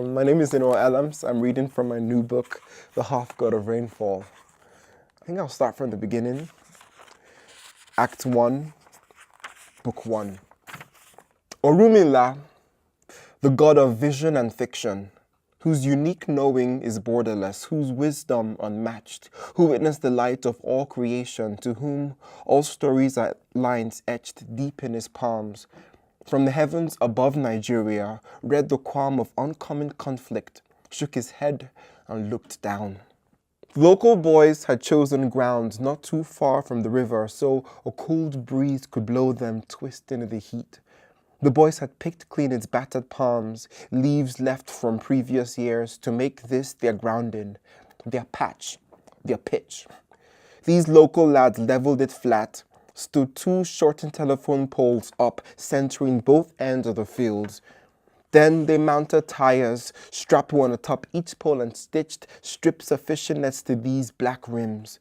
My name is Ellams. I'm reading from my new book, The Half-God of Rainfall. I think I'll start from the beginning. Act 1, Book 1. Orunmila, the god of vision and fiction, whose unique knowing is borderless, whose wisdom unmatched, who witnessed the light of all creation, to whom all stories are lines etched deep in his palms, from the heavens above Nigeria, read the qualm of oncoming conflict, shook his head and looked down. Local boys had chosen grounds not too far from the river, so a cold breeze could blow them twisting in the heat. The boys had picked clean its battered palms, leaves left from previous years, to make this their grounding, their patch, their pitch. These local lads leveled it flat, stood two shortened telephone poles up, centering both ends of the fields. Then they mounted tires, strapped one atop each pole and stitched strips of fishing nets to these black rims.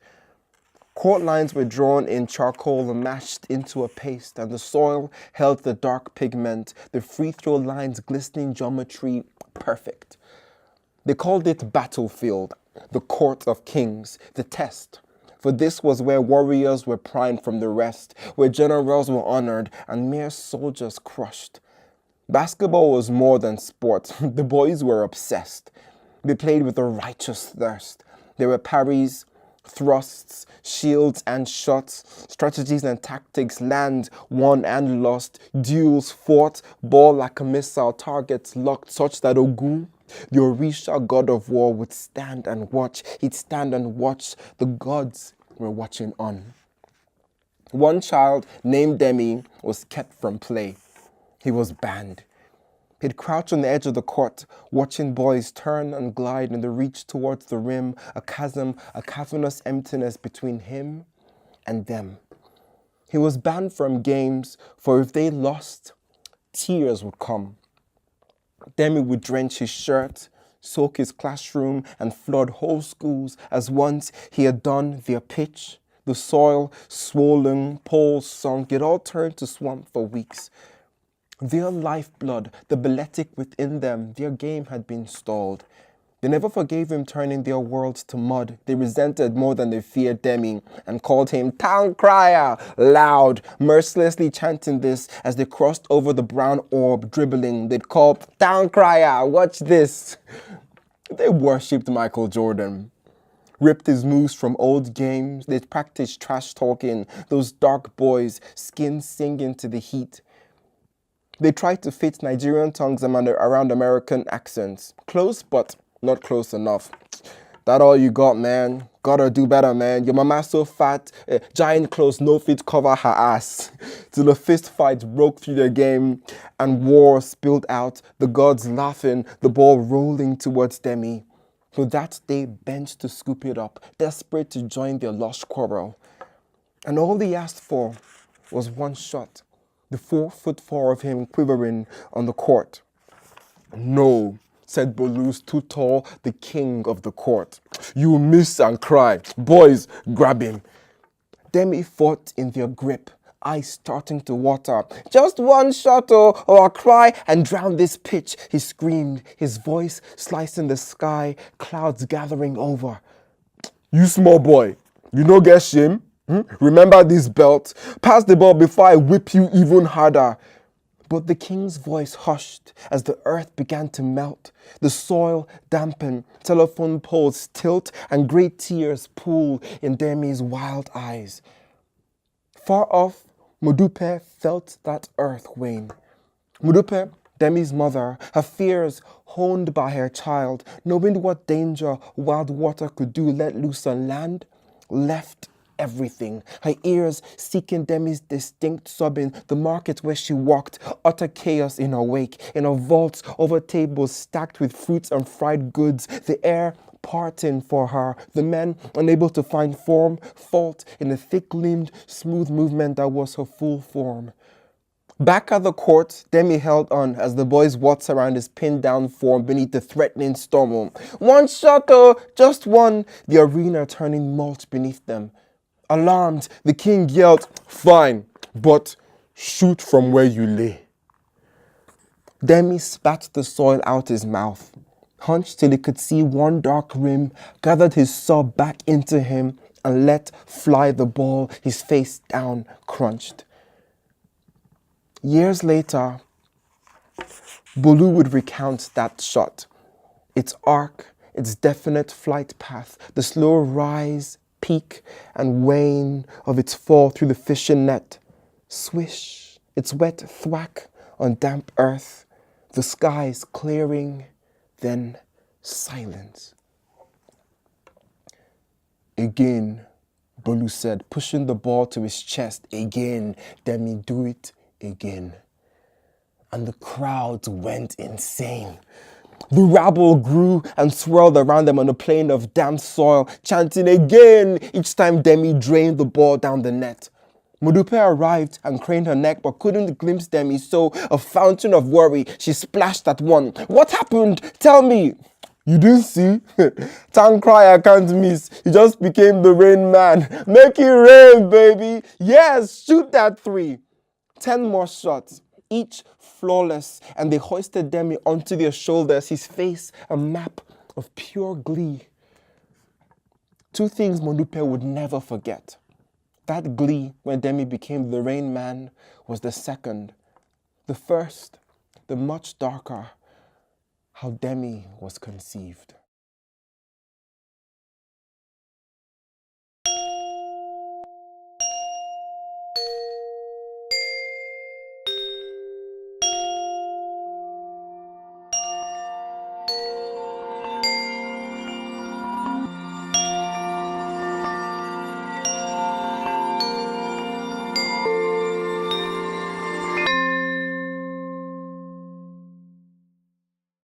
Court lines were drawn in charcoal and mashed into a paste, and the soil held the dark pigment, the free-throw lines glistening geometry perfect. They called it battlefield, the court of kings, the test. For this was where warriors were primed from the rest, where generals were honored and mere soldiers crushed. Basketball was more than sport. The boys were obsessed. They played with a righteous thirst. There were parries, thrusts, shields and shots, strategies and tactics, land won and lost, duels fought, ball like a missile, targets locked such that Ogun, the Orisha god of war, would stand and watch. He'd stand and watch. The gods were watching on. One child named Demi was kept from play. He was banned. He'd crouch on the edge of the court, watching boys turn and glide in the reach towards the rim, a chasm, a cavernous emptiness between him and them. He was banned from games, for if they lost, tears would come. Demi would drench his shirt, soak his classroom, and flood whole schools, as once he had done their pitch. The soil, swollen, poles sunk, it all turned to swamp for weeks. Their lifeblood, the balletic within them, their game had been stalled. They never forgave him turning their worlds to mud. They resented more than they feared Demi and called him town crier, loud, mercilessly chanting this as they crossed over the brown orb, dribbling. They'd call, town crier, watch this. They worshipped Michael Jordan, ripped his moves from old games. They'd practiced trash talking, those dark boys, skin singing to the heat. They tried to fit Nigerian tongues around American accents. Close, but not close enough. That all you got, man. Gotta do better, man. Your mama so fat, giant clothes no fit cover her ass. Till the fist fights broke through the game and war spilled out, the gods laughing, the ball rolling towards Demi. So that they bent to scoop it up, desperate to join their lost quarrel. And all they asked for was one shot. The 4'4" of him quivering on the court. No, said Bolus, too tall, the king of the court. You miss and cry. Boys, grab him. Demi fought in their grip, eyes starting to water. Just one shot or I'll cry and drown this pitch, he screamed, his voice slicing the sky, clouds gathering over. You small boy, you no get shame? Remember this belt. Pass the ball before I whip you even harder. But the king's voice hushed as the earth began to melt. The soil dampened, telephone poles tilt, and great tears pool in Demi's wild eyes. Far off, Modupe felt that earth wane. Modupe, Demi's mother, her fears honed by her child, knowing what danger wild water could do let loose on land, left everything. Her ears seeking Demi's distinct sobbing, the market where she walked, utter chaos in her wake, in her vaults over tables stacked with fruits and fried goods, the air parting for her, the men unable to find form, fault in the thick-limbed, smooth movement that was her full form. Back at the court, Demi held on as the boys watched around his pinned-down form beneath the threatening storm. One shot, oh, just one, the arena turning mulch beneath them. Alarmed, the king yelled, fine, but shoot from where you lay. Demi spat the soil out his mouth. hunched till he could see one dark rim, gathered his saw back into him, and let fly the ball, his face down, crunched. Years later, Bolu would recount that shot. Its arc, its definite flight path, the slow rise, peak, and wane of its fall through the fishing net. Swish, its wet thwack on damp earth, the skies clearing, then silence. Again, Bolu said, pushing the ball to his chest. Again, Demi, do it again. And the crowds went insane. The rabble grew and swirled around them on a plain of damp soil, chanting again each time Demi drained the ball down the net. Modupe arrived and craned her neck but couldn't glimpse Demi, so a fountain of worry, she splashed at one. What happened? Tell me. You didn't see? Can't cry, I can't miss. He just became the rain man. Make it rain, baby. Yes, shoot that 3. 10 more shots, each flawless, and they hoisted Demi onto their shoulders, his face a map of pure glee. 2 things Modupe would never forget. That glee when Demi became the rain man was the second. The first, the much darker, how Demi was conceived.